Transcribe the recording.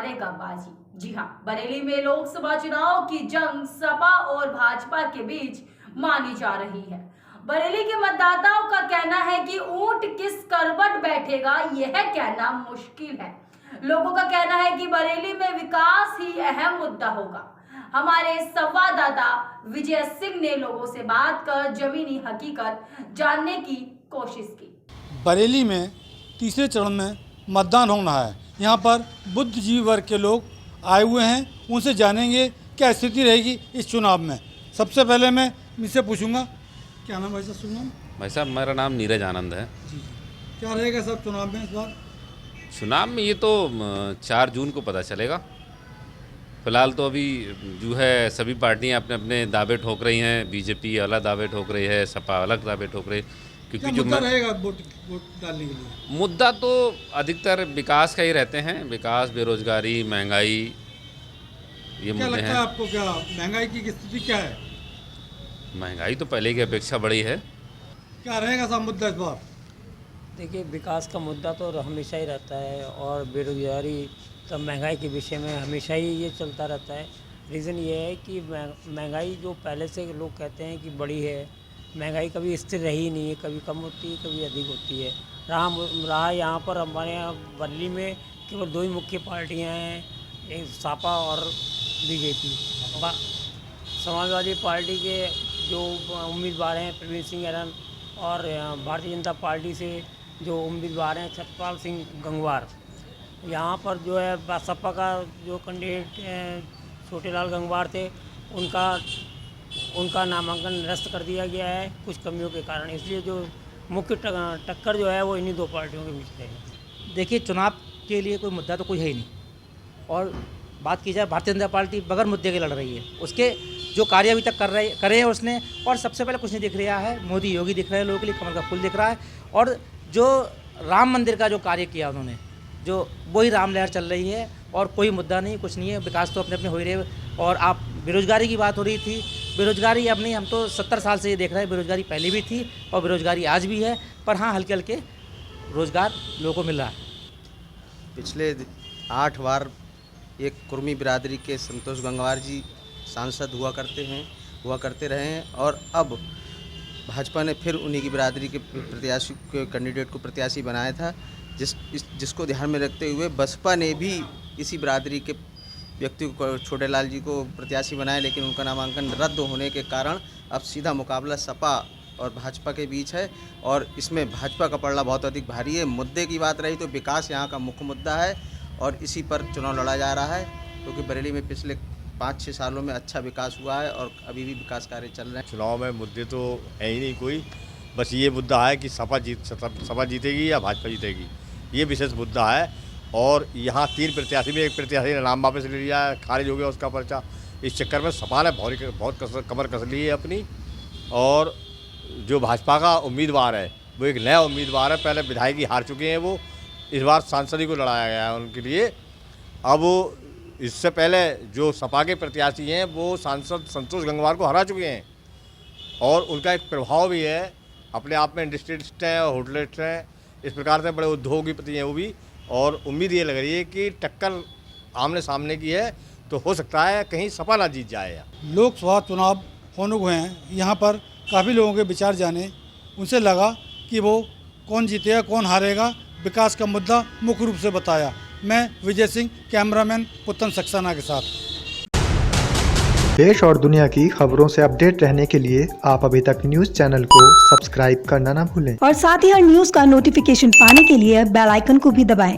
देगा बाजी। जी हाँ, बरेली में लोकसभा चुनाव की जंग सपा और भाजपा के बीच मानी जा रही है। बरेली के मतदाताओं का कहना है कि ऊंट किस करवट बैठेगा यह कहना मुश्किल है। लोगों का कहना है कि बरेली में विकास ही अहम मुद्दा होगा। हमारे संवाददाता विजय सिंह ने लोगों से बात कर जमीनी हकीकत जानने की कोशिश की। बरेली में तीसरे चरण में मतदान होना है। यहाँ पर बुद्धिजीवी वर्ग के लोग आए हुए हैं, उनसे जानेंगे क्या स्थिति रहेगी इस चुनाव में। सबसे पहले मैं इनसे पूछूंगा, क्या नाम भाई साहब? सुनाम भाई साहब, मेरा नाम नीरज आनंद है। जी, क्या रहेगा सब चुनाव में इस बार? चुनाव में ये तो 4 जून को पता चलेगा। फिलहाल तो अभी जो है सभी पार्टियां अपने अपने दावे ठोक रही हैं। बीजेपी अलग दावे ठोक रही है, सपा अलग दावे ठोक रही है। क्योंकि जो मुद्दा रहेगा वोट डालने के लिए? मुद्दा तो अधिकतर विकास का ही रहते हैं। विकास, बेरोजगारी, महंगाई, ये मुद्दे हैं। क्या लगता है आपको, क्या महंगाई की स्थिति क्या है? महंगाई तो पहले की अपेक्षा बढ़ी है। क्या रहेगा सब मुद्दा इस बार? देखिए, विकास का मुद्दा तो हमेशा ही रहता है और बेरोजगारी तब महंगाई के विषय में हमेशा ही ये चलता रहता है। रीज़न ये है कि महंगाई जो पहले से लोग कहते हैं कि बढ़ी है, महंगाई कभी स्थिर रही नहीं है, कभी कम होती है, कभी अधिक होती है। रहा यहाँ पर हमारे यहाँ बरेली में केवल 2 ही मुख्य पार्टियाँ हैं, एक सपा और बीजेपी। समाजवादी पार्टी के जो उम्मीदवार हैं प्रवीण सिंह ऐरन, और भारतीय जनता पार्टी से जो उम्मीदवार हैं सतपाल सिंह गंगवार। यहाँ पर जो है सपा का जो कैंडिडेट छोटेलाल गंगवार थे, उनका नामांकन निरस्त कर दिया गया है कुछ कमियों के कारण। इसलिए जो मुख्य टक्कर जो है वो इन्हीं 2 पार्टियों के बीच रहेगी। देखिए, चुनाव के लिए कोई मुद्दा तो कोई है ही नहीं, और बात की जाए भारतीय जनता पार्टी बगैर मुद्दे के लड़ रही है। उसके जो कार्य अभी तक करे हैं उसने, और सबसे पहले कुछ नहीं दिख रहा है। मोदी योगी दिख रहे हैं लोगों के लिए, कमल का फूल दिख रहा है। और जो राम मंदिर का जो कार्य किया उन्होंने, जो वही राम लहर चल रही है, और कोई मुद्दा नहीं, कुछ नहीं है। विकास तो अपने अपने हो ही रहे। और आप बेरोजगारी की बात हो रही थी, बेरोजगारी अब नहीं, हम तो 70 साल से ये देख रहे हैं। बेरोजगारी पहले भी थी और बेरोजगारी आज भी है, पर हाँ, हल्के हल्के रोजगार लोगों को मिल रहा है। पिछले 8 बार एक कुर्मी बिरादरी के संतोष गंगवार जी सांसद हुआ करते रहे हैं, और अब भाजपा ने फिर उन्हीं की बिरादरी के प्रत्याशी के कैंडिडेट को प्रत्याशी बनाया था, जिसको ध्यान में रखते हुए बसपा ने भी इसी बिरादरी के व्यक्ति को, छोटेलाल जी को प्रत्याशी बनाया। लेकिन उनका नामांकन रद्द होने के कारण अब सीधा मुकाबला सपा और भाजपा के बीच है, और इसमें भाजपा का पलड़ा बहुत अधिक भारी है। मुद्दे की बात रही तो विकास यहाँ का मुख्य मुद्दा है, और इसी पर चुनाव लड़ा जा रहा है, क्योंकि बरेली में पिछले 5-6 सालों में अच्छा विकास हुआ है और अभी भी विकास कार्य चल रहे हैं। चुनाव में मुद्दे तो है ही नहीं कोई, बस ये मुद्दा है कि सपा जीतेगी या भाजपा जीतेगी, ये विशेष मुद्दा है। और यहाँ 3 प्रत्याशी में एक प्रत्याशी ने नाम वापस ले लिया है, खारिज हो गया उसका पर्चा। इस चक्कर में सपा ने बहुत कमर कस ली है अपनी, और जो भाजपा का उम्मीदवार है वो एक नया उम्मीदवार है। पहले विधायक हार चुके हैं, वो इस बार सांसद ही को लड़ाया गया है उनके लिए। अब इससे पहले जो सपा के प्रत्याशी हैं वो सांसद संतोष गंगवार को हरा चुके हैं, और उनका एक प्रभाव भी है। अपने आप में इंडस्ट्रियलिस्ट हैं, होटलिस्ट हैं, इस प्रकार से बड़े उद्योगपति हैं वो भी। और उम्मीद ये लग रही है कि टक्कर आमने सामने की है, तो हो सकता है कहीं सपा ना जीत जाए। लोकसभा चुनाव होने हुए हैं, यहाँ पर काफ़ी लोगों के विचार जाने, उनसे लगा कि वो कौन जीतेगा कौन हारेगा, विकास का मुद्दा मुख्य रूप से बताया। मैं विजय सिंह, कैमरामैन पुतन सक्सेना के साथ। देश और दुनिया की खबरों से अपडेट रहने के लिए आप अभी तक न्यूज चैनल को सब्सक्राइब करना ना भूलें, और साथ ही हर न्यूज का नोटिफिकेशन पाने के लिए बेल आइकन को भी दबाएं।